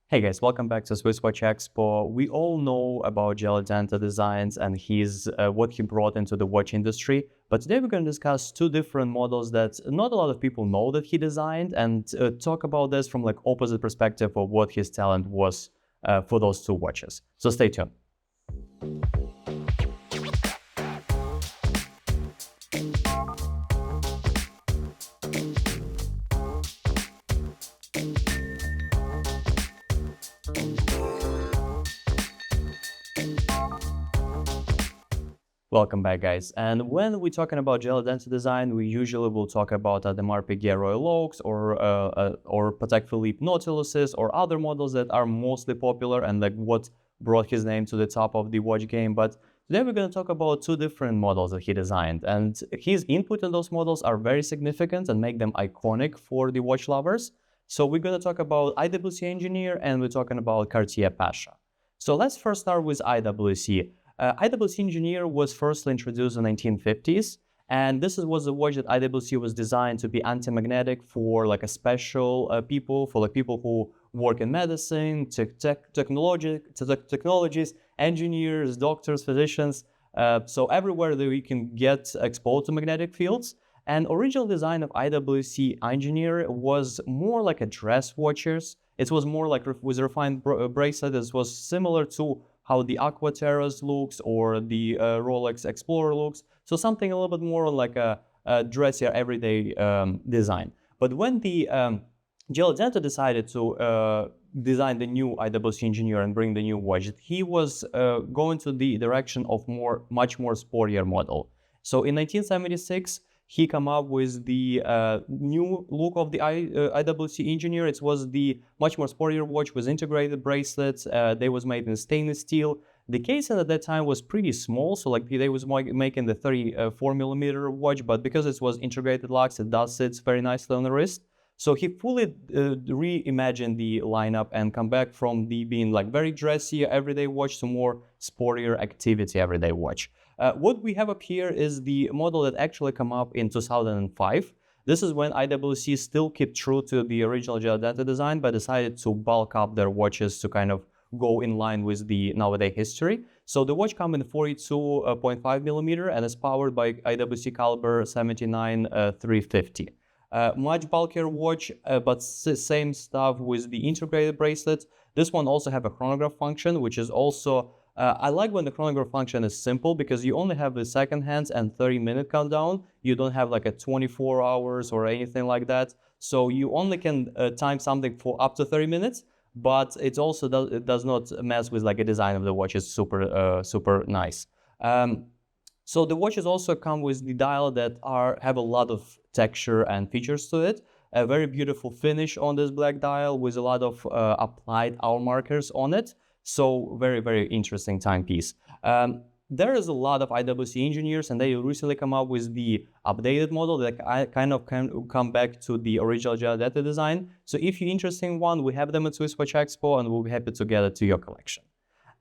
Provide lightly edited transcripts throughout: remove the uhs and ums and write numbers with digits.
Hey guys, welcome back to SwissWatchExpo. We all know about Gerald Genta designs and what he brought into the watch industry. But today we're going to discuss two different models that not a lot of people know that he designed, and talk about this from like opposite perspective of what his talent was for those two watches. So stay tuned. Welcome back, guys. And when we're talking about Gerald Genta design, we usually will talk about Audemars Piguet Royal Oaks or Patek Philippe Nautiluses or other models that are mostly popular and like what brought his name to the top of the watch game. But today we're going to talk about two different models that he designed, and his input in those models are very significant and make them iconic for the watch lovers. So we're going to talk about IWC Ingenieur and we're talking about Cartier Pasha. So let's first start with IWC. IWC Ingenieur was firstly introduced in the 1950s, and this was a watch that IWC was designed to be anti-magnetic for like a special people, for like people who work in medicine, technologies, engineers, doctors, physicians. So everywhere that we can get exposed to magnetic fields. And original design of IWC Ingenieur was more like a dress watches. It was more like with refined bracelet. It was similar to how the Aquaterras looks or the Rolex Explorer looks. So something a little bit more like a dressier everyday design. But when the Gerald Genta decided to design the new IWC Ingenieur and bring the new watch, he was going to the direction of much more sportier model. So in 1976, he came up with the new look of the IWC Ingenieur. It was the much more sportier watch with integrated bracelets. They was made in stainless steel. The casing at that time was pretty small, so like they was making the 34 millimeter watch, but because it was integrated locks, it does sit very nicely on the wrist. So he fully reimagined the lineup and come back from the being like very dressy everyday watch to more sportier activity everyday watch. What we have up here is the model that actually came up in 2005. This is when IWC still kept true to the original Gerald Genta design, but decided to bulk up their watches to kind of go in line with the nowadays history. So the watch comes in 42.5 millimeter and is powered by IWC caliber 79 350. Much bulkier watch, but same stuff with the integrated bracelet. This one also have a chronograph function, which is also I like when the chronograph function is simple because you only have the second hands and 30-minute countdown. You don't have like a 24 hours or anything like that. So you only can time something for up to 30 minutes, but it also does not mess with like a design of the watch. It's super nice. So the watches also come with the dial that have a lot of texture and features to it. A very beautiful finish on this black dial with a lot of applied hour markers on it. So very interesting timepiece. There is a lot of IWC engineers, and they recently come up with the updated model that kind of can come back to the original Gerald Genta design. So if you're interested in one, we have them at SwissWatchExpo, and we'll be happy to get it to your collection.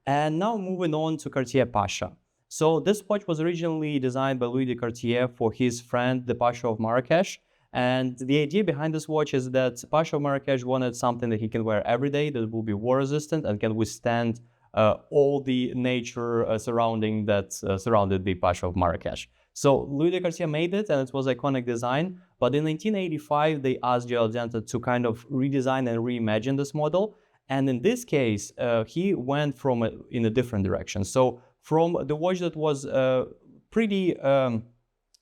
And now moving on to Cartier Pasha. So this watch was originally designed by Louis de Cartier for his friend, the Pasha of Marrakesh. And the idea behind this watch is that Pasha of Marrakesh wanted something that he can wear every day that will be war resistant and can withstand all the nature surrounded the Pasha of Marrakesh. So Louis de Cartier made it, and it was iconic design. But in 1985, they asked Gerald Genta to kind of redesign and reimagine this model. And in this case, he went in a different direction. So from the watch that was pretty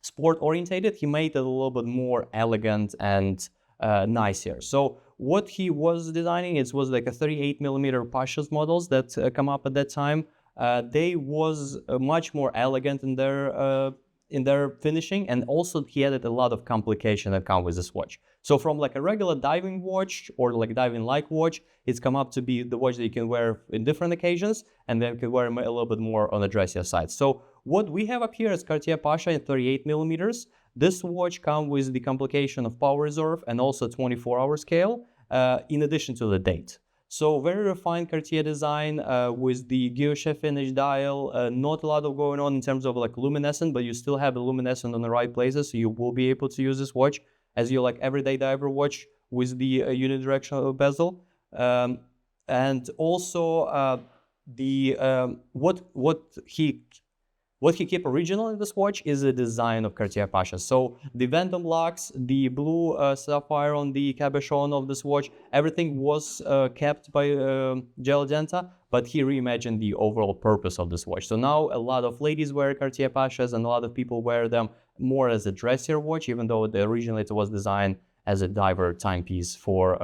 sport orientated, he made it a little bit more elegant and nicer. So what he was designing, it was like a 38 millimeter Pasha's models that come up at that time. They was much more elegant in their finishing, and also he added a lot of complication that come with this watch. So from like a regular diving watch or like diving-like watch, it's come up to be the watch that you can wear in different occasions, and then can wear a little bit more on the dressier side. So what we have up here is Cartier Pasha in 38 millimeters. This watch comes with the complication of power reserve and also 24-hour scale, in addition to the date. So very refined Cartier design with the guilloche finish dial. Not a lot of going on in terms of like luminescent, but you still have the luminescent on the right places, so you will be able to use this watch as your like everyday diver watch with the unidirectional bezel. And also what he kept original in this watch is the design of Cartier Pasha. So the Vendome locks, the blue sapphire on the cabochon of this watch, everything was kept by Gerald Genta, but he reimagined the overall purpose of this watch. So now a lot of ladies wear Cartier Pashas and a lot of people wear them more as a dressier watch, even though originally it was designed as a diver timepiece for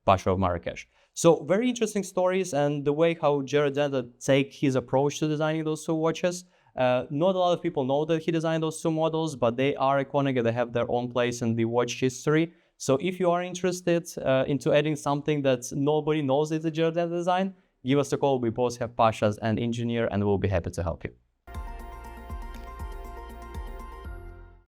Pasha of Marrakesh. So very interesting stories, and the way how Gerald Genta take his approach to designing those two watches. Not a lot of people know that he designed those two models, but they are iconic and they have their own place in the watch history. So if you are interested into adding something that nobody knows is a Gerald Genta design, give us a call. We both have Pashas and Ingenieur, and we'll be happy to help you.